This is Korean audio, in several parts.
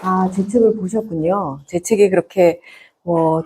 아, 제 책을 보셨군요. 제 책이 그렇게 뭐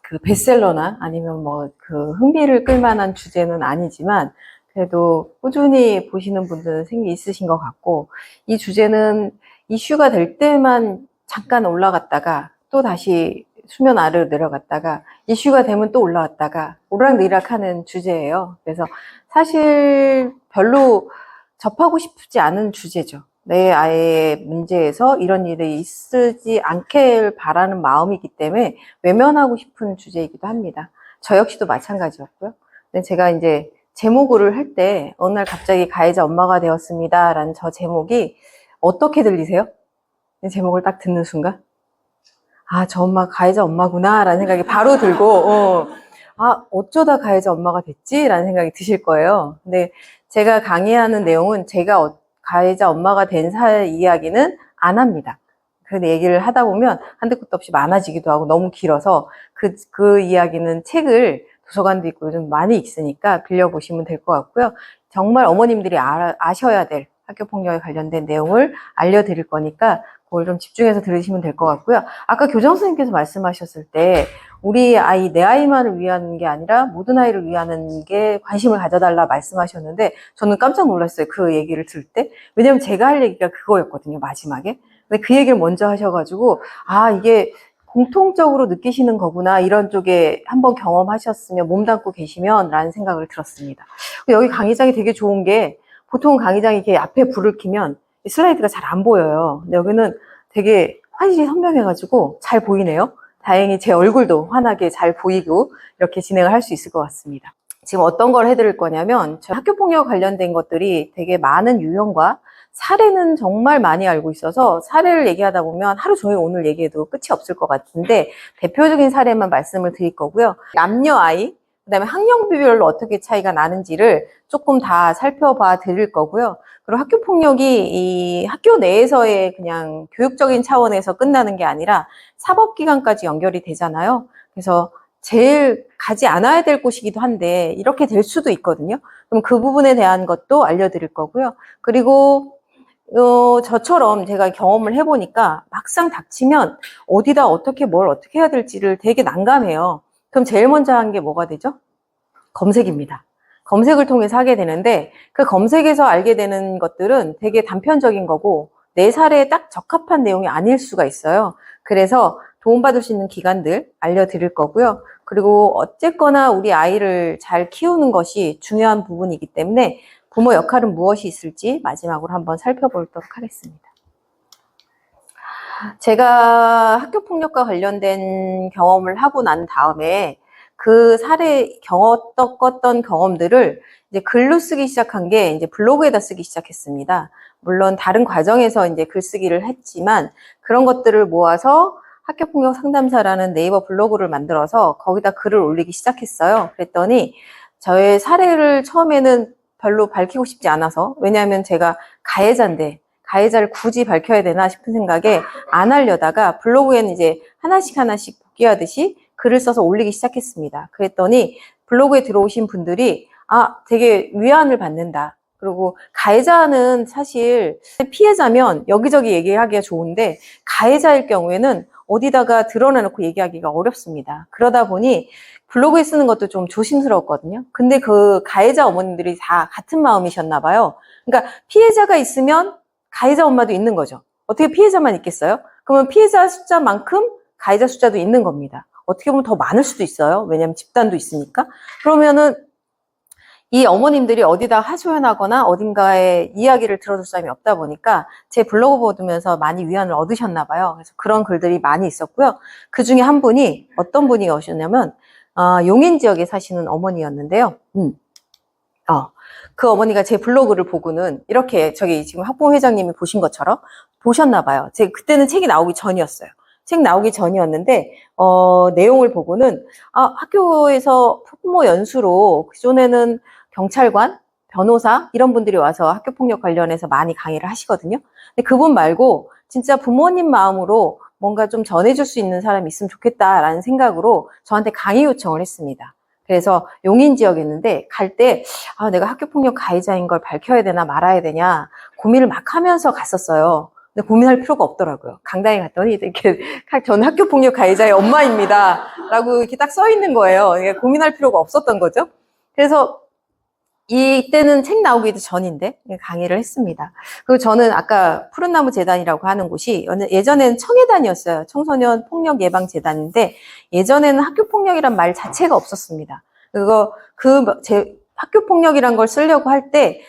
그 베스트셀러나 아니면 뭐 그 흥미를 끌 만한 주제는 아니지만 그래도 꾸준히 보시는 분들은 생기 있으신 것 같고, 이 주제는 이슈가 될 때만 잠깐 올라갔다가 또 다시 수면 아래로 내려갔다가 이슈가 되면 또 올라왔다가 오락내락 하는 주제예요. 그래서 사실 별로 접하고 싶지 않은 주제죠. 내 아이의 문제에서 이런 일이 있지 않길 바라는 마음이기 때문에 외면하고 싶은 주제이기도 합니다. 저 역시도 마찬가지였고요. 근데 제가 이제 제목을 할 때 어느 날 갑자기 가해자 엄마가 되었습니다 라는 저 제목이 어떻게 들리세요? 제목을 딱 듣는 순간 아, 저 엄마 가해자 엄마구나 라는 생각이 바로 들고 어쩌다 가해자 엄마가 됐지? 라는 생각이 드실 거예요. 근데 제가 강의하는 내용은 제가 가해자 엄마가 된 이야기는 안 합니다. 그 얘기를 하다 보면 한두 끝도 없이 많아지기도 하고 너무 길어서 그 이야기는 책을 도서관도 있고 요즘 많이 있으니까 빌려보시면 될 것 같고요. 정말 어머님들이 아셔야 될 학교폭력에 관련된 내용을 알려드릴 거니까 그걸 좀 집중해서 들으시면 될 것 같고요. 아까 교장 선생님께서 말씀하셨을 때 우리 아이, 내 아이만을 위한 게 아니라 모든 아이를 위하는 게 관심을 가져달라 말씀하셨는데 저는 깜짝 놀랐어요. 그 얘기를 들을 때. 왜냐면 제가 할 얘기가 그거였거든요. 마지막에. 근데 그 얘기를 먼저 하셔가지고 이게 공통적으로 느끼시는 거구나. 이런 쪽에 한번 경험하셨으면 몸담고 계시면 라는 생각을 들었습니다. 여기 강의장이 되게 좋은 게 보통 강의장이 이렇게 앞에 불을 켜면 슬라이드가 잘 안 보여요. 근데 여기는 되게 화질이 선명해가지고 잘 보이네요. 다행히 제 얼굴도 환하게 잘 보이고 이렇게 진행을 할 수 있을 것 같습니다. 지금 어떤 걸 해드릴 거냐면 학교폭력 관련된 것들이 되게 많은 유형과 사례는 정말 많이 알고 있어서 사례를 얘기하다 보면 하루 종일 오늘 얘기해도 끝이 없을 것 같은데 대표적인 사례만 말씀을 드릴 거고요. 남녀 아이, 그다음에 학년별로 어떻게 차이가 나는지를 조금 다 살펴봐 드릴 거고요. 그리고 학교폭력이 이 학교 내에서의 그냥 교육적인 차원에서 끝나는 게 아니라 사법기관까지 연결이 되잖아요. 그래서 제일 가지 않아야 될 곳이기도 한데 이렇게 될 수도 있거든요. 그럼 그 부분에 대한 것도 알려드릴 거고요. 그리고 저처럼 제가 경험을 해보니까 막상 닥치면 어디다 어떻게 뭘 어떻게 해야 될지를 되게 난감해요. 그럼 제일 먼저 한 게 뭐가 되죠? 검색입니다. 검색을 통해서 하게 되는데 그 검색에서 알게 되는 것들은 되게 단편적인 거고 내 사례에 딱 적합한 내용이 아닐 수가 있어요. 그래서 도움받을 수 있는 기관들 알려드릴 거고요. 그리고 어쨌거나 우리 아이를 잘 키우는 것이 중요한 부분이기 때문에 부모 역할은 무엇이 있을지 마지막으로 한번 살펴보도록 하겠습니다. 제가 학교폭력과 관련된 경험을 하고 난 다음에 그 겪었던 경험들을 이제 글로 쓰기 시작한 게 이제 블로그에다 쓰기 시작했습니다. 물론 다른 과정에서 이제 글쓰기를 했지만 그런 것들을 모아서 학교폭력 상담사라는 네이버 블로그를 만들어서 거기다 글을 올리기 시작했어요. 그랬더니 저의 사례를 처음에는 별로 밝히고 싶지 않아서, 왜냐하면 제가 가해자인데 가해자를 굳이 밝혀야 되나 싶은 생각에 안 하려다가 블로그에는 이제 하나씩 복귀하듯이 글을 써서 올리기 시작했습니다. 그랬더니 블로그에 들어오신 분들이 되게 위안을 받는다. 그리고 가해자는 사실 피해자면 여기저기 얘기하기가 좋은데 가해자일 경우에는 어디다가 드러내놓고 얘기하기가 어렵습니다. 그러다 보니 블로그에 쓰는 것도 좀 조심스러웠거든요. 근데 그 가해자 어머님들이 다 같은 마음이셨나 봐요. 그러니까 피해자가 있으면 가해자 엄마도 있는 거죠. 어떻게 피해자만 있겠어요? 그러면 피해자 숫자만큼 가해자 숫자도 있는 겁니다. 어떻게 보면 더 많을 수도 있어요. 왜냐하면 집단도 있으니까. 그러면은 이 어머님들이 어디다 하소연하거나 어딘가에 이야기를 들어줄 사람이 없다 보니까 제 블로그 보면서 많이 위안을 얻으셨나 봐요. 그래서 그런 글들이 많이 있었고요. 그 중에 한 분이 어떤 분이 오셨냐면 용인 지역에 사시는 어머니였는데요. 그 어머니가 제 블로그를 보고는 이렇게 저기 지금 학부모 회장님이 보신 것처럼 보셨나 봐요. 제가 그때는 책이 나오기 전이었어요. 책 나오기 전이었는데 내용을 보고는 학교에서 학부모 연수로 그전에는 경찰관, 변호사 이런 분들이 와서 학교폭력 관련해서 많이 강의를 하시거든요. 근데 그분 말고 진짜 부모님 마음으로 뭔가 좀 전해줄 수 있는 사람이 있으면 좋겠다라는 생각으로 저한테 강의 요청을 했습니다. 그래서 용인 지역이었는데 갈 때 내가 학교폭력 가해자인 걸 밝혀야 되나 말아야 되냐 고민을 막 하면서 갔었어요. 근데 고민할 필요가 없더라고요. 강당에 갔더니 이렇게 저는 학교폭력 가해자의 엄마입니다. 라고 이렇게 딱 써 있는 거예요. 고민할 필요가 없었던 거죠. 그래서 이때는 책 나오기도 전인데 강의를 했습니다. 그리고 저는 아까 푸른나무 재단이라고 하는 곳이 예전에는 청해단이었어요. 청소년 폭력 예방 재단인데 예전에는 학교 폭력이란 말 자체가 없었습니다. 학교 폭력이란 걸 쓰려고 할 때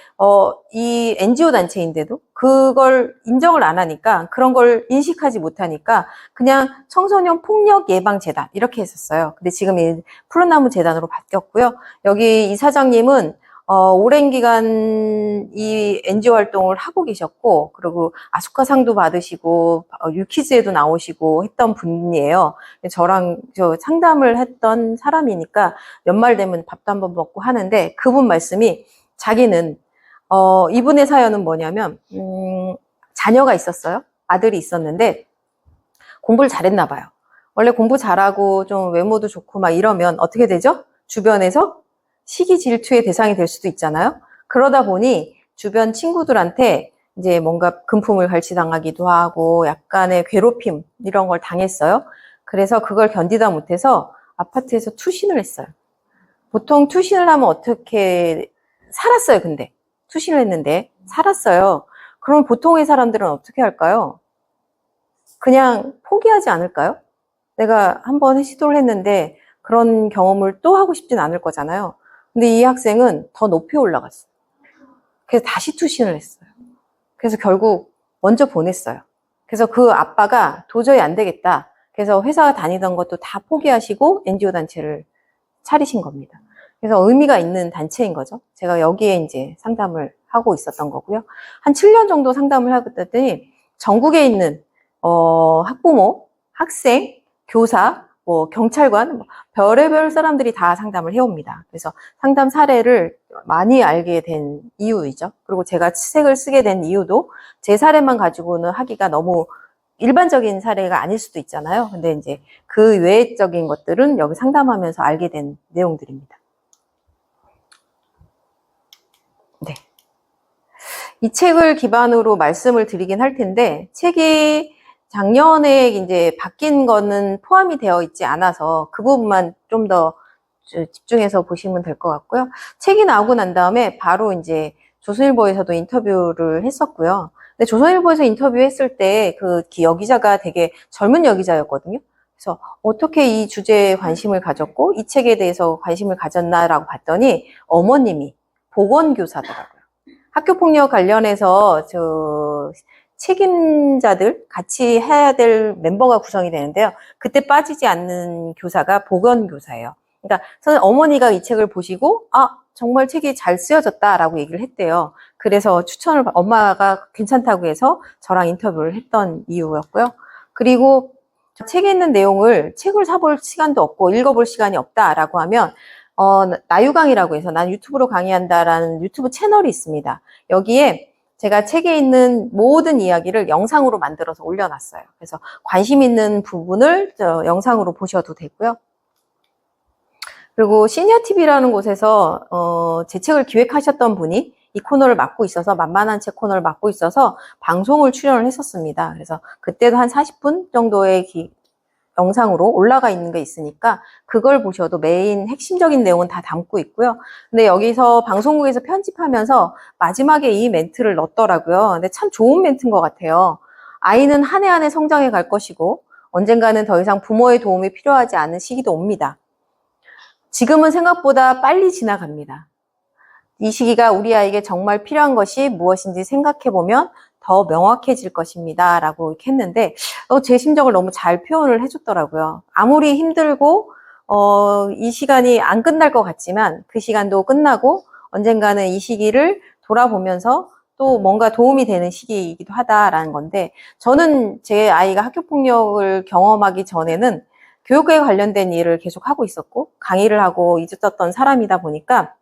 이 NGO 단체인데도 그걸 인정을 안 하니까 그런 걸 인식하지 못하니까 그냥 청소년 폭력 예방 재단 이렇게 했었어요. 근데 지금 이 푸른나무 재단으로 바뀌었고요. 여기 이사장님은 오랜 기간 이 NGO 활동을 하고 계셨고, 그리고 아수카상도 받으시고, 유키즈에도 나오시고 했던 분이에요. 저랑 상담을 했던 사람이니까 연말 되면 밥도 한번 먹고 하는데, 그분 말씀이 자기는, 이분의 사연은 뭐냐면, 자녀가 있었어요. 아들이 있었는데, 공부를 잘했나 봐요. 원래 공부 잘하고 좀 외모도 좋고 막 이러면 어떻게 되죠? 주변에서 시기 질투의 대상이 될 수도 있잖아요. 그러다 보니 주변 친구들한테 이제 뭔가 금품을 갈취당하기도 하고 약간의 괴롭힘 이런 걸 당했어요. 그래서 그걸 견디다 못해서 아파트에서 투신을 했어요. 보통 투신을 하면 어떻게 살았어요. 근데 투신을 했는데 살았어요. 그럼 보통의 사람들은 어떻게 할까요? 그냥 포기하지 않을까요? 내가 한번 시도를 했는데 그런 경험을 또 하고 싶진 않을 거잖아요. 근데 이 학생은 더 높이 올라갔어요. 그래서 다시 투신을 했어요. 그래서 결국 먼저 보냈어요. 그래서 그 아빠가 도저히 안 되겠다. 그래서 회사 다니던 것도 다 포기하시고 NGO 단체를 차리신 겁니다. 그래서 의미가 있는 단체인 거죠. 제가 여기에 이제 상담을 하고 있었던 거고요. 한 7년 정도 상담을 하더니 전국에 있는 학부모, 학생, 교사, 경찰관, 별의별 사람들이 다 상담을 해옵니다. 그래서 상담 사례를 많이 알게 된 이유이죠. 그리고 제가 책을 쓰게 된 이유도 제 사례만 가지고는 하기가 너무 일반적인 사례가 아닐 수도 있잖아요. 근데 이제 그 외적인 것들은 여기 상담하면서 알게 된 내용들입니다. 네. 이 책을 기반으로 말씀을 드리긴 할 텐데, 책이 작년에 이제 바뀐 거는 포함이 되어 있지 않아서 그 부분만 좀 더 집중해서 보시면 될 것 같고요. 책이 나오고 난 다음에 바로 이제 조선일보에서도 인터뷰를 했었고요. 근데 조선일보에서 인터뷰했을 때 그 여기자가 되게 젊은 여기자였거든요. 그래서 어떻게 이 주제에 관심을 가졌고 이 책에 대해서 관심을 가졌나라고 봤더니 어머님이 보건교사더라고요. 학교폭력 관련해서 책임자들 같이 해야 될 멤버가 구성이 되는데요. 그때 빠지지 않는 교사가 보건교사예요. 그러니까 어머니가 이 책을 보시고 정말 책이 잘 쓰여졌다라고 얘기를 했대요. 그래서 엄마가 괜찮다고 해서 저랑 인터뷰를 했던 이유였고요. 그리고 책에 있는 내용을 책을 사볼 시간도 없고 읽어볼 시간이 없다라고 하면 나유강이라고 해서 난 유튜브로 강의한다라는 유튜브 채널이 있습니다. 여기에 제가 책에 있는 모든 이야기를 영상으로 만들어서 올려놨어요. 그래서 관심 있는 부분을 영상으로 보셔도 되고요. 그리고 시니어TV라는 곳에서 제 책을 기획하셨던 분이 이 코너를 맡고 있어서 만만한 책 코너를 맡고 있어서 방송을 출연을 했었습니다. 그래서 그때도 한 40분 정도의 영상으로 올라가 있는 게 있으니까 그걸 보셔도 메인 핵심적인 내용은 다 담고 있고요. 근데 여기서 방송국에서 편집하면서 마지막에 이 멘트를 넣었더라고요. 근데 참 좋은 멘트인 것 같아요. 아이는 한 해 한 해 성장해 갈 것이고 언젠가는 더 이상 부모의 도움이 필요하지 않은 시기도 옵니다. 지금은 생각보다 빨리 지나갑니다. 이 시기가 우리 아이에게 정말 필요한 것이 무엇인지 생각해보면 더 명확해질 것입니다. 라고 이렇게 했는데 제 심정을 너무 잘 표현을 해줬더라고요. 아무리 힘들고 이 시간이 안 끝날 것 같지만 그 시간도 끝나고 언젠가는 이 시기를 돌아보면서 또 뭔가 도움이 되는 시기이기도 하다라는 건데 저는 제 아이가 학교폭력을 경험하기 전에는 교육에 관련된 일을 계속 하고 있었고 강의를 하고 있었던 사람이다 보니까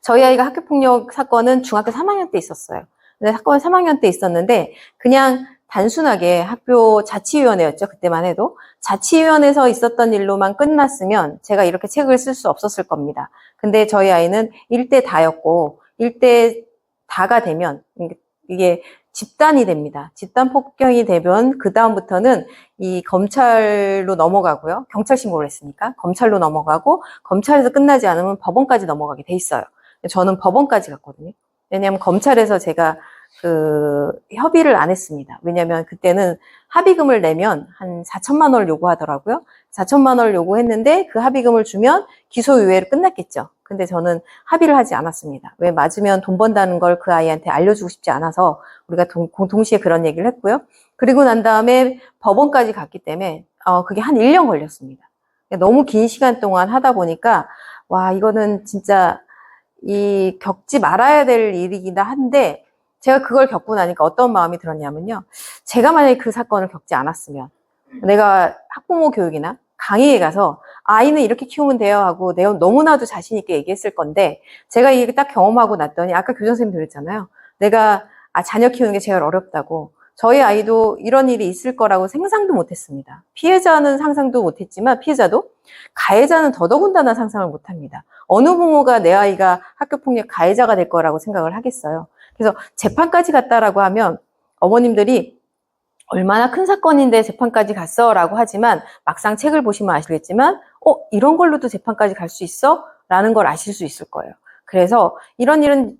저희 아이가 학교폭력 사건은 중학교 3학년 때 있었어요. 근데 사건은 3학년 때 있었는데 그냥 단순하게 학교 자치위원회였죠. 그때만 해도. 자치위원회에서 있었던 일로만 끝났으면 제가 이렇게 책을 쓸 수 없었을 겁니다. 근데 저희 아이는 일대 다였고 일대 다가 되면 이게 집단이 됩니다. 집단 폭행이 되면 그 다음부터는 이 검찰로 넘어가고요. 경찰 신고를 했으니까 검찰로 넘어가고 검찰에서 끝나지 않으면 법원까지 넘어가게 돼 있어요. 저는 법원까지 갔거든요. 왜냐하면 검찰에서 제가 그 협의를 안 했습니다. 왜냐하면 그때는 합의금을 내면 한 4천만 원을 요구하더라고요. 4천만 원을 요구했는데 그 합의금을 주면 기소유예로 끝났겠죠. 근데 저는 합의를 하지 않았습니다. 왜 맞으면 돈 번다는 걸 그 아이한테 알려주고 싶지 않아서 우리가 동시에 그런 얘기를 했고요. 그리고 난 다음에 법원까지 갔기 때문에 그게 한 1년 걸렸습니다. 너무 긴 시간 동안 하다 보니까 와 이거는 진짜 이 겪지 말아야 될 일이긴 한데 제가 그걸 겪고 나니까 어떤 마음이 들었냐면요. 제가 만약에 그 사건을 겪지 않았으면 내가 학부모 교육이나 강의에 가서 아이는 이렇게 키우면 돼요 하고 내가 너무나도 자신 있게 얘기했을 건데 제가 이게 딱 경험하고 났더니 아까 교장선생님도 그랬잖아요. 내가 자녀 키우는 게 제일 어렵다고. 저희 아이도 이런 일이 있을 거라고 상상도 못했습니다. 피해자는 상상도 못했지만 피해자도 가해자는 더더군다나 상상을 못합니다. 어느 부모가 내 아이가 학교폭력 가해자가 될 거라고 생각을 하겠어요. 그래서 재판까지 갔다라고 하면 어머님들이 얼마나 큰 사건인데 재판까지 갔어? 라고 하지만 막상 책을 보시면 아시겠지만 이런 걸로도 재판까지 갈 수 있어? 라는 걸 아실 수 있을 거예요. 그래서 이런 일은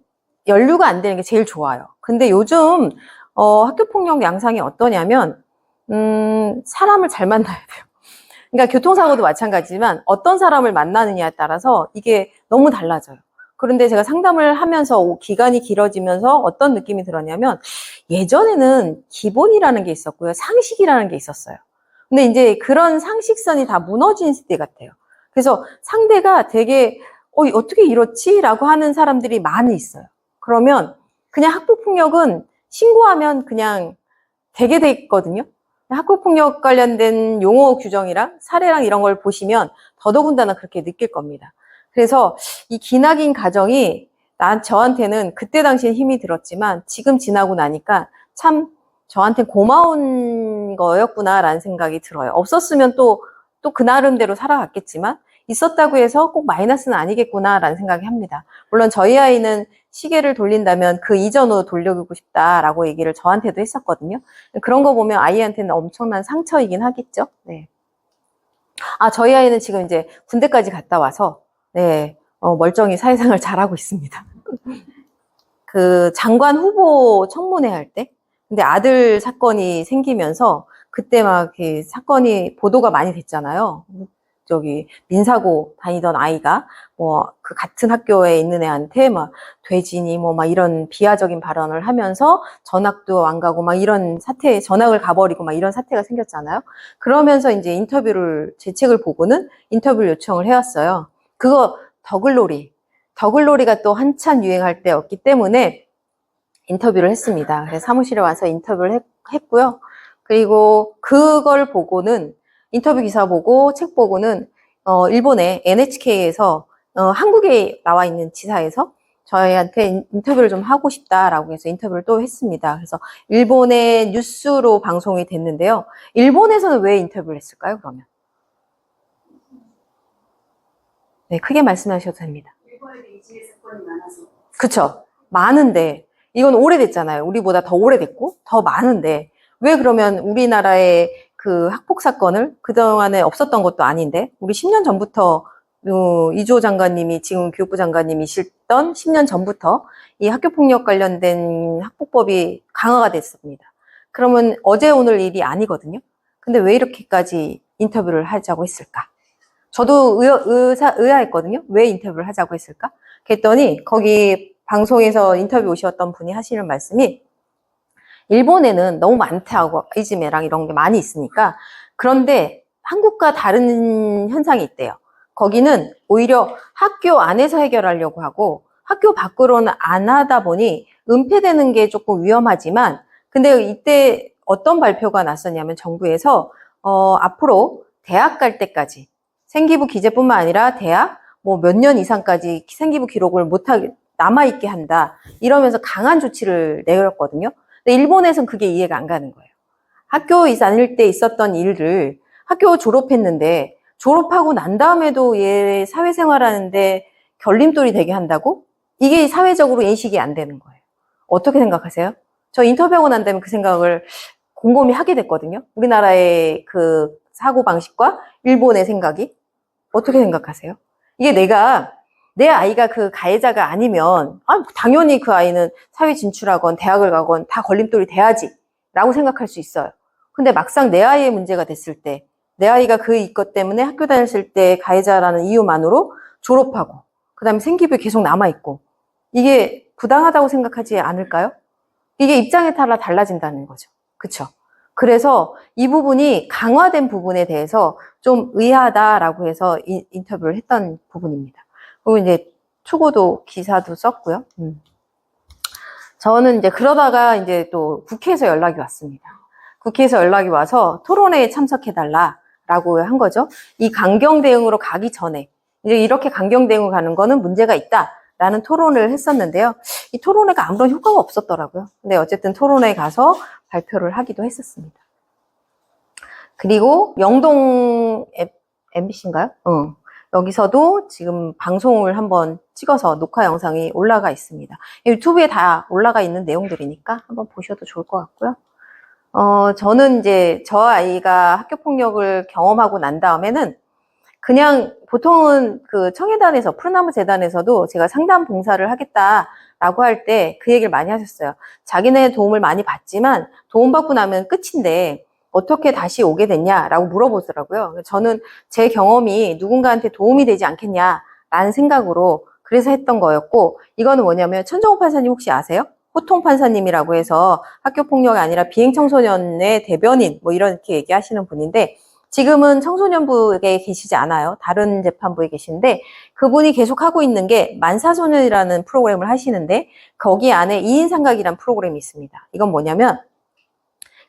연루가 안 되는 게 제일 좋아요. 근데 요즘 학교폭력 양상이 어떠냐면 사람을 잘 만나야 돼요. 그러니까 교통사고도 마찬가지지만 어떤 사람을 만나느냐에 따라서 이게 너무 달라져요. 그런데 제가 상담을 하면서 기간이 길어지면서 어떤 느낌이 들었냐면 예전에는 기본이라는 게 있었고요. 상식이라는 게 있었어요. 근데 이제 그런 상식선이 다 무너진 시대 같아요. 그래서 상대가 되게 어떻게 이렇지? 라고 하는 사람들이 많이 있어요. 그러면 그냥 학교폭력은 신고하면 그냥 되게 돼 있거든요. 학교폭력 관련된 용어 규정이랑 사례랑 이런 걸 보시면 더더군다나 그렇게 느낄 겁니다. 그래서 이 기나긴 과정이 저한테는 그때 당시엔 힘이 들었지만 지금 지나고 나니까 참 저한테 고마운 거였구나라는 생각이 들어요. 없었으면 또 그 나름대로 살아갔겠지만 있었다고 해서 꼭 마이너스는 아니겠구나라는 생각이 합니다. 물론 저희 아이는 시계를 돌린다면 그 이전으로 돌려주고 싶다라고 얘기를 저한테도 했었거든요. 그런 거 보면 아이한테는 엄청난 상처이긴 하겠죠. 네. 저희 아이는 지금 이제 군대까지 갔다 와서 네, 멀쩡히 사회생활 잘하고 있습니다. 그 장관 후보 청문회 할 때, 근데 아들 사건이 생기면서 그때 막 사건이 보도가 많이 됐잖아요. 민사고 다니던 아이가 그 같은 학교에 있는 애한테 막 돼지니 막 이런 비하적인 발언을 하면서 전학도 안 가고 막 이런 사태, 전학을 가버리고 막 이런 사태가 생겼잖아요. 그러면서 이제 제 책을 보고는 인터뷰를 요청을 해왔어요. 그거 더글로리가 또 한참 유행할 때였기 때문에 인터뷰를 했습니다. 그래서 사무실에 와서 인터뷰를 했고요. 그리고 그걸 보고는 인터뷰 기사 보고 책 보고는 일본의 NHK에서 한국에 나와 있는 지사에서 저희한테 인터뷰를 좀 하고 싶다라고 해서 인터뷰를 또 했습니다. 그래서 일본의 뉴스로 방송이 됐는데요. 일본에서는 왜 인터뷰를 했을까요, 그러면? 네, 크게 말씀하셔도 됩니다. 일본에도 이주의 사건이 많아서. 그쵸. 많은데 이건 오래됐잖아요. 우리보다 더 오래됐고 더 많은데 왜 그러면 우리나라의 그 학폭 사건을 그동안에 없었던 것도 아닌데 우리 10년 전부터 이주호 장관님이 지금 교육부 장관님이시던 10년 전부터 이 학교폭력 관련된 학폭법이 강화가 됐습니다. 그러면 어제 오늘 일이 아니거든요. 근데 왜 이렇게까지 인터뷰를 하자고 했을까? 저도 의아했거든요. 왜 인터뷰를 하자고 했을까? 그랬더니 거기 방송에서 인터뷰 오셨던 분이 하시는 말씀이 일본에는 너무 많다고 이지메랑 이런 게 많이 있으니까 그런데 한국과 다른 현상이 있대요. 거기는 오히려 학교 안에서 해결하려고 하고 학교 밖으로는 안 하다 보니 은폐되는 게 조금 위험하지만 근데 이때 어떤 발표가 났었냐면 정부에서 앞으로 대학 갈 때까지 생기부 기재뿐만 아니라 대학 몇 년 이상까지 생기부 기록을 남아있게 한다. 이러면서 강한 조치를 내렸거든요. 근데 일본에서는 그게 이해가 안 가는 거예요. 학교 다닐 때 있었던 일을 학교 졸업했는데 졸업하고 난 다음에도 얘 사회생활하는데 결림돌이 되게 한다고? 이게 사회적으로 인식이 안 되는 거예요. 어떻게 생각하세요? 저 인터뷰하고 난 다음에 그 생각을 곰곰이 하게 됐거든요. 우리나라의 그 사고방식과 일본의 생각이. 어떻게 생각하세요? 이게 내 아이가 그 가해자가 아니면, 당연히 그 아이는 사회 진출하건 대학을 가건 다 걸림돌이 돼야지. 라고 생각할 수 있어요. 근데 막상 내 아이의 문제가 됐을 때, 내 아이가 그 이것 때문에 학교 다녔을 때 가해자라는 이유만으로 졸업하고, 그 다음에 생기부에 계속 남아있고, 이게 부당하다고 생각하지 않을까요? 이게 입장에 따라 달라진다는 거죠. 그쵸? 그래서 이 부분이 강화된 부분에 대해서 좀 의아하다라고 해서 인터뷰를 했던 부분입니다. 그리고 이제 초고도 기사도 썼고요. 저는 이제 그러다가 이제 또 국회에서 연락이 왔습니다. 국회에서 연락이 와서 토론회에 참석해달라라고 한 거죠. 이 강경 대응으로 가기 전에 이제 이렇게 강경 대응으로 가는 거는 문제가 있다라는 토론을 했었는데요. 이 토론회가 아무런 효과가 없었더라고요. 근데 어쨌든 토론회에 가서 발표를 하기도 했었습니다. 그리고 영동 MBC인가요? 여기서도 지금 방송을 한번 찍어서 녹화 영상이 올라가 있습니다. 유튜브에 다 올라가 있는 내용들이니까 한번 보셔도 좋을 것 같고요. 저는 이제 저 아이가 학교폭력을 경험하고 난 다음에는 그냥 보통은 그 청해단에서, 푸른나무 재단에서도 제가 상담 봉사를 하겠다라고 할 때 그 얘기를 많이 하셨어요. 자기네 도움을 많이 받지만 도움받고 나면 끝인데 어떻게 다시 오게 됐냐라고 물어보더라고요. 저는 제 경험이 누군가한테 도움이 되지 않겠냐라는 생각으로 그래서 했던 거였고, 이거는 뭐냐면 천정호 판사님 혹시 아세요? 호통 판사님이라고 해서 학교폭력이 아니라 비행청소년의 대변인 뭐 이렇게 얘기하시는 분인데 지금은 청소년부에 계시지 않아요. 다른 재판부에 계신데 그분이 계속 하고 있는 게 만사소년이라는 프로그램을 하시는데 거기 안에 2인 삼각이라는 프로그램이 있습니다. 이건 뭐냐면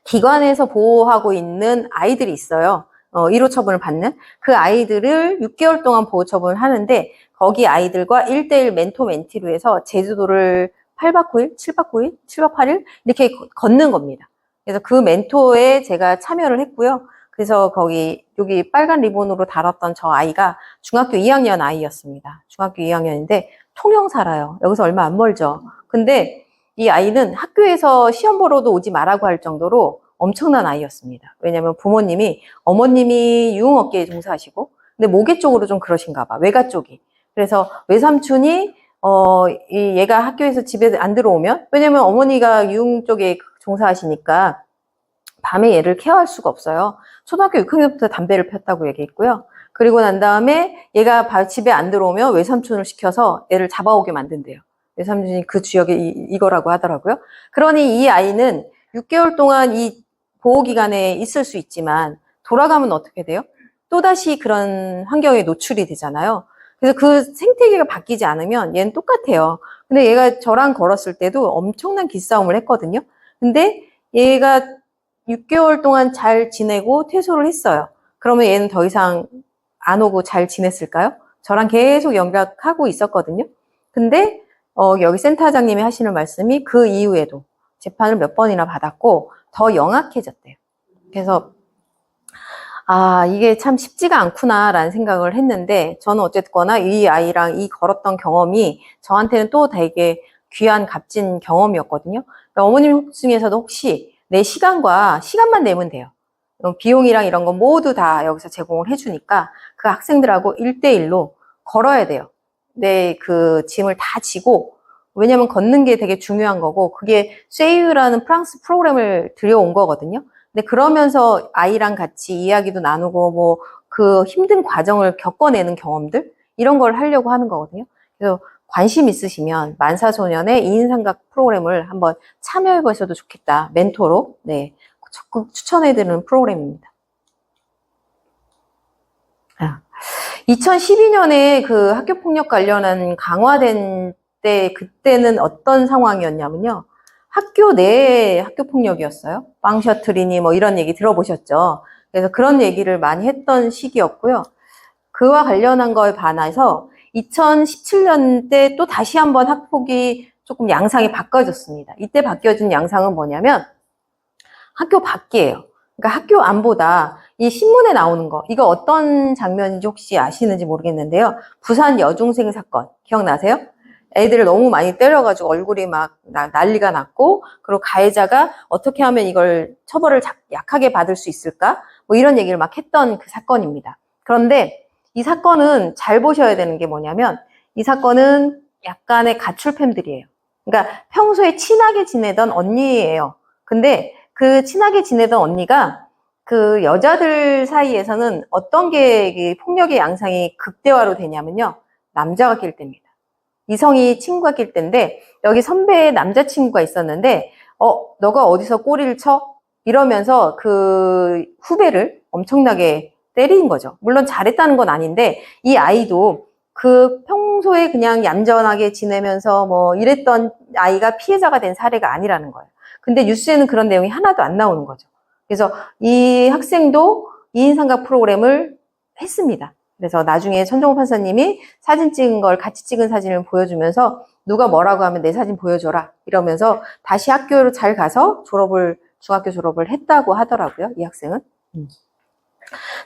기관에서 보호하고 있는 아이들이 있어요. 1호 처분을 받는 그 아이들을 6개월 동안 보호 처분을 하는데 거기 아이들과 1대1 멘토 멘티로 해서 제주도를 8박 9일, 7박 9일, 7박 8일 이렇게 걷는 겁니다. 그래서 그 멘토에 제가 참여를 했고요. 그래서 여기 빨간 리본으로 달았던 저 아이가 중학교 2학년 아이였습니다. 중학교 2학년인데 통영 살아요. 여기서 얼마 안 멀죠. 근데 이 아이는 학교에서 시험 보러도 오지 말라고 할 정도로 엄청난 아이였습니다. 왜냐면 어머님이 유흥업계에 종사하시고, 근데 모계 쪽으로 좀 그러신가 봐. 외가 쪽이. 그래서 외삼촌이, 얘가 학교에서 집에 안 들어오면, 왜냐면 어머니가 유흥 쪽에 종사하시니까 밤에 얘를 케어할 수가 없어요. 초등학교 6학년부터 담배를 폈다고 얘기했고요. 그리고 난 다음에 얘가 집에 안 들어오면 외삼촌을 시켜서 얘를 잡아오게 만든대요. 외삼촌이 그 지역에 이거라고 하더라고요. 그러니 이 아이는 6개월 동안 이 보호기관에 있을 수 있지만 돌아가면 어떻게 돼요? 또다시 그런 환경에 노출이 되잖아요. 그래서 그 생태계가 바뀌지 않으면 얘는 똑같아요. 근데 얘가 저랑 걸었을 때도 엄청난 기싸움을 했거든요. 근데 얘가 6개월 동안 잘 지내고 퇴소를 했어요. 그러면 얘는 더 이상 안 오고 잘 지냈을까요? 저랑 계속 연락하고 있었거든요. 근데 여기 센터장님이 하시는 말씀이 그 이후에도 재판을 몇 번이나 받았고 더 영악해졌대요. 그래서 이게 참 쉽지가 않구나라는 생각을 했는데 저는 어쨌거나 이 아이랑 이 걸었던 경험이 저한테는 또 되게 귀한 값진 경험이었거든요. 그러니까 어머님 중에서도 혹시 내 시간만 내면 돼요. 비용이랑 이런 거 모두 다 여기서 제공을 해주니까 그 학생들하고 1대1로 걸어야 돼요. 내 그 짐을 다 지고, 왜냐면 걷는 게 되게 중요한 거고, 그게 쉐이유라는 프랑스 프로그램을 들여온 거거든요. 근데 그러면서 아이랑 같이 이야기도 나누고, 뭐, 그 힘든 과정을 겪어내는 경험들? 이런 걸 하려고 하는 거거든요. 그래서 관심 있으시면 만사소년의 2인 삼각 프로그램을 한번 참여해 보셔도 좋겠다. 멘토로. 네. 적극 추천해드리는 프로그램입니다. 2012년에 그 학교폭력 관련한 강화된 때, 그때는 어떤 상황이었냐면요. 학교 내에 학교폭력이었어요. 빵 셔틀이니 뭐 이런 얘기 들어보셨죠? 그래서 그런 얘기를 많이 했던 시기였고요. 그와 관련한 거에 반해서 2017년 때 또 다시 한번 학폭이 조금 양상이 바꿔졌습니다. 이때 바뀌어진 양상은 뭐냐면 학교 밖이에요. 그러니까 학교 안보다 이 신문에 나오는 거, 이거 어떤 장면인지 혹시 아시는지 모르겠는데요. 부산 여중생 사건 기억나세요? 애들을 너무 많이 때려가지고 얼굴이 막 난리가 났고, 그리고 가해자가 어떻게 하면 이걸 처벌을 약하게 받을 수 있을까? 뭐 이런 얘기를 막 했던 그 사건입니다. 그런데 이 사건은 잘 보셔야 되는 게 뭐냐면, 이 사건은 약간의 가출팸들이에요. 그러니까 평소에 친하게 지내던 언니예요. 근데 그 친하게 지내던 언니가 그 여자들 사이에서는 어떤 게 폭력의 양상이 극대화로 되냐면요. 남자가 낄 때입니다. 이성이 친구가 낄 때인데, 여기 선배의 남자친구가 있었는데, 너가 어디서 꼬리를 쳐? 이러면서 그 후배를 엄청나게 때린 거죠. 물론 잘했다는 건 아닌데, 이 아이도 그 평소에 그냥 얌전하게 지내면서 뭐 이랬던 아이가 피해자가 된 사례가 아니라는 거예요. 근데 뉴스에는 그런 내용이 하나도 안 나오는 거죠. 그래서 이 학생도 2인 삼각 프로그램을 했습니다. 그래서 나중에 천정호 판사님이 사진 찍은 걸 같이 찍은 사진을 보여주면서 누가 뭐라고 하면 내 사진 보여줘라 이러면서 다시 학교로 잘 가서 중학교 졸업을 했다고 하더라고요. 이 학생은.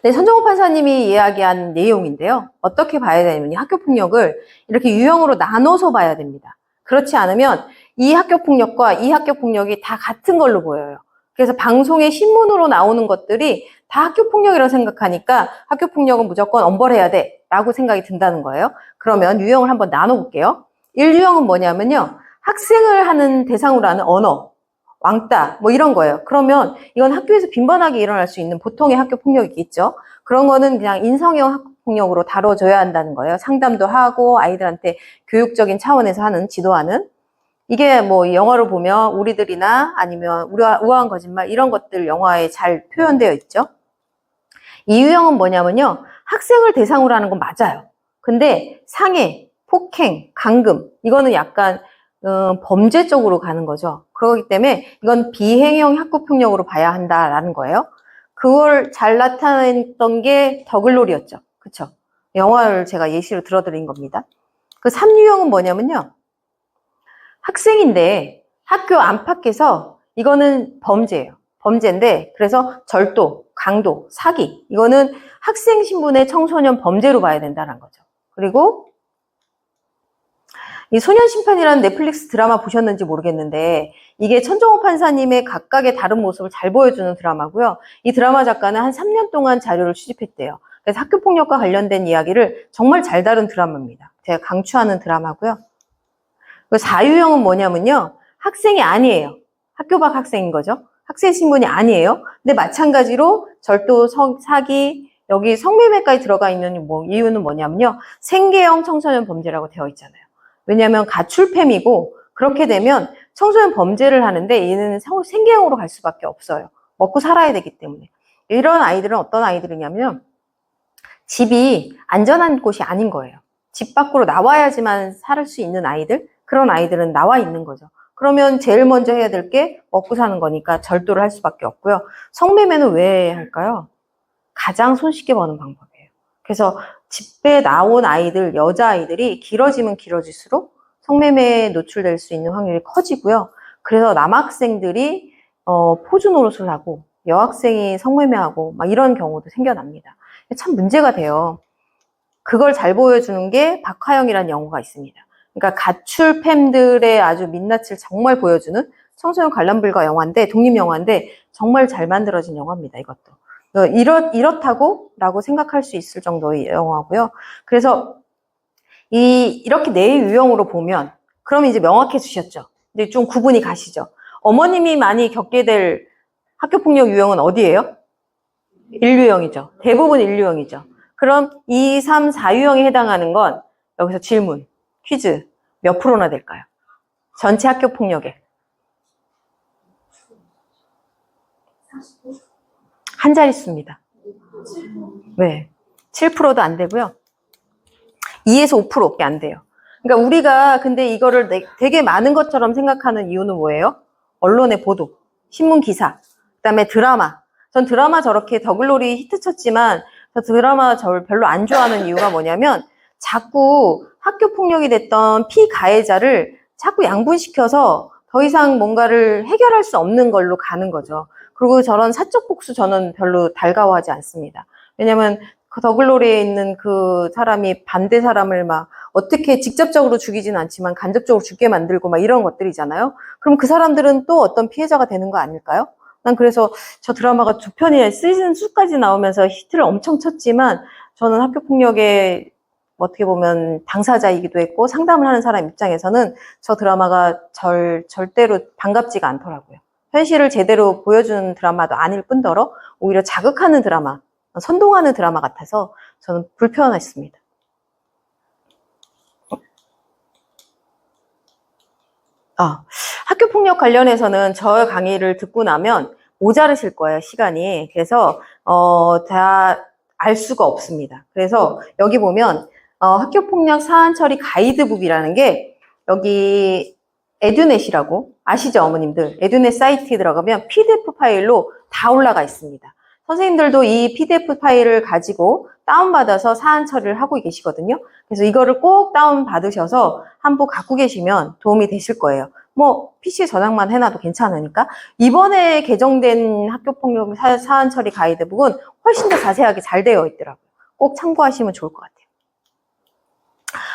네, 천정호 판사님이 이야기한 내용인데요. 어떻게 봐야 되냐면 학교폭력을 이렇게 유형으로 나눠서 봐야 됩니다. 그렇지 않으면 이 학교폭력과 이 학교폭력이 다 같은 걸로 보여요. 그래서 방송에 신문으로 나오는 것들이 다 학교폭력이라고 생각하니까 학교폭력은 무조건 엄벌해야 돼 라고 생각이 든다는 거예요. 그러면 유형을 한번 나눠볼게요. 1유형은 뭐냐면요. 학생을 하는 대상으로 하는 언어, 왕따 뭐 이런 거예요. 그러면 이건 학교에서 빈번하게 일어날 수 있는 보통의 학교폭력이겠죠. 그런 거는 그냥 인성형 학교폭력으로 다뤄줘야 한다는 거예요. 상담도 하고 아이들한테 교육적인 차원에서 하는, 지도하는. 이게 뭐 영화로 보면 우리들이나 아니면 우아한 거짓말 이런 것들 영화에 잘 표현되어 있죠. 이 유형은 뭐냐면요. 학생을 대상으로 하는 건 맞아요. 근데 상해, 폭행, 감금 이거는 약간 범죄 쪽으로 가는 거죠. 그렇기 때문에 이건 비행형 학교폭력으로 봐야 한다라는 거예요. 그걸 잘 나타냈던 게 더글로리였죠. 그쵸? 영화를 제가 예시로 들어드린 겁니다. 그 3유형은 뭐냐면요. 학생인데 학교 안팎에서 이거는 범죄예요. 범죄인데 그래서 절도, 강도, 사기 이거는 학생 신분의 청소년 범죄로 봐야 된다는 거죠. 그리고 이 소년심판이라는 넷플릭스 드라마 보셨는지 모르겠는데 이게 천정호 판사님의 각각의 다른 모습을 잘 보여주는 드라마고요. 이 드라마 작가는 한 3년 동안 자료를 수집했대요. 그래서 학교폭력과 관련된 이야기를 정말 잘 다룬 드라마입니다. 제가 강추하는 드라마고요. 그 4유형은 뭐냐면요. 학생이 아니에요. 학교 밖 학생인 거죠. 학생 신분이 아니에요. 근데 마찬가지로 절도, 사기, 여기 성매매까지 들어가 있는 이유는 뭐냐면요. 생계형 청소년 범죄라고 되어 있잖아요. 왜냐하면 가출팸이고 그렇게 되면 청소년 범죄를 하는데 얘는 생계형으로 갈 수밖에 없어요. 먹고 살아야 되기 때문에. 이런 아이들은 어떤 아이들이냐면 집이 안전한 곳이 아닌 거예요. 집 밖으로 나와야지만 살 수 있는 아이들, 그런 아이들은 나와 있는 거죠. 그러면 제일 먼저 해야 될 게 먹고 사는 거니까 절도를 할 수밖에 없고요. 성매매는 왜 할까요? 가장 손쉽게 버는 방법이에요. 그래서 집에 나온 아이들, 여자아이들이 길어지면 길어질수록 성매매에 노출될 수 있는 확률이 커지고요. 그래서 남학생들이 포주 노릇을 하고 여학생이 성매매하고 막 이런 경우도 생겨납니다. 참 문제가 돼요. 그걸 잘 보여주는 게 박하영이라는 영화가 있습니다. 그러니까 가출팸들의 아주 민낯을 정말 보여주는 청소년 관람불가 영화인데, 독립영화인데 정말 잘 만들어진 영화입니다. 이것도. 이렇다고 라고 생각할 수 있을 정도의 영화고요. 그래서 이렇게 네 유형으로 보면 그러면 이제 명확해지셨죠. 이제 좀 구분이 가시죠. 어머님이 많이 겪게 될 학교폭력 유형은 어디예요? 1유형이죠. 대부분 1유형이죠. 그럼 2, 3, 4유형에 해당하는 건 여기서 질문, 퀴즈 몇 프로나 될까요? 전체 학교폭력에. 한 자릿수입니다. 네. 7%도 안 되고요. 2에서 5%밖에 안 돼요. 그러니까 우리가 근데 이거를 되게 많은 것처럼 생각하는 이유는 뭐예요? 언론의 보도, 신문 기사, 그다음에 드라마. 전 드라마 저렇게 더글로리 히트쳤지만 저 드라마 저를 별로 안 좋아하는 이유가 뭐냐면 자꾸 학교폭력이 됐던 피가해자를 자꾸 양분시켜서 더 이상 뭔가를 해결할 수 없는 걸로 가는 거죠. 그리고 저런 사적 복수 저는 별로 달가워하지 않습니다. 왜냐면 그 더글로리에 있는 그 사람이 반대 사람을 막 어떻게 직접적으로 죽이진 않지만 간접적으로 죽게 만들고 막 이런 것들이잖아요. 그럼 그 사람들은 또 어떤 피해자가 되는 거 아닐까요? 난 그래서 저 드라마가 두 편이 시즌 2까지 나오면서 히트를 엄청 쳤지만 저는 학교폭력의 어떻게 보면 당사자이기도 했고 상담을 하는 사람 입장에서는 저 드라마가 절대로 반갑지가 않더라고요. 현실을 제대로 보여주는 드라마도 아닐 뿐더러 오히려 자극하는 드라마, 선동하는 드라마 같아서 저는 불편했습니다. 학교폭력 관련해서는 저 강의를 듣고 나면 모자르실 거예요, 시간이. 그래서 다 알 수가 없습니다. 그래서 여기 보면 학교폭력 사안 처리 가이드북이라는 게 여기 에듀넷이라고 아시죠, 어머님들? 에듀넷 사이트에 들어가면 PDF 파일로 다 올라가 있습니다. 선생님들도 이 PDF 파일을 가지고 다운받아서 사안 처리를 하고 계시거든요. 그래서 이거를 꼭 다운받으셔서 한부 갖고 계시면 도움이 되실 거예요. 뭐 PC 저장만 해놔도 괜찮으니까. 이번에 개정된 학교폭력 사안 처리 가이드북은 훨씬 더 자세하게 잘 되어 있더라고요. 꼭 참고하시면 좋을 것 같아요.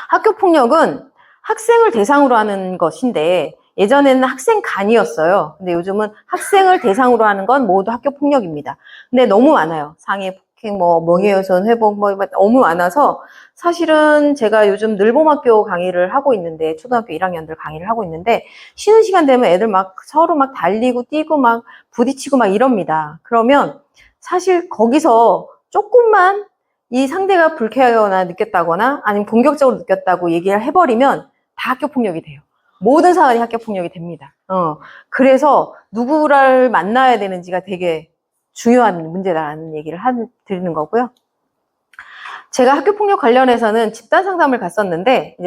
학교폭력은 학생을 대상으로 하는 것인데 예전에는 학생간이었어요. 근데 요즘은 학생을 대상으로 하는 건 모두 학교폭력입니다. 근데 너무 많아요. 상해, 폭행, 명예훼손, 회복, 너무 많아서 사실은 제가 요즘 늘봄학교 강의를 하고 있는데 초등학교 1학년들 강의를 하고 있는데 쉬는 시간 되면 애들 막 서로 막 달리고 뛰고 막 부딪히고 막 이럽니다. 그러면 사실 거기서 조금만 이 상대가 불쾌하거나 느꼈다거나 아니면 공격적으로 느꼈다고 얘기를 해버리면 다 학교폭력이 돼요. 모든 사안이 학교폭력이 됩니다. 그래서 누구를 만나야 되는지가 되게 중요한 문제다라는 얘기를 드리는 거고요. 제가 학교폭력 관련해서는 집단 상담을 갔었는데 이제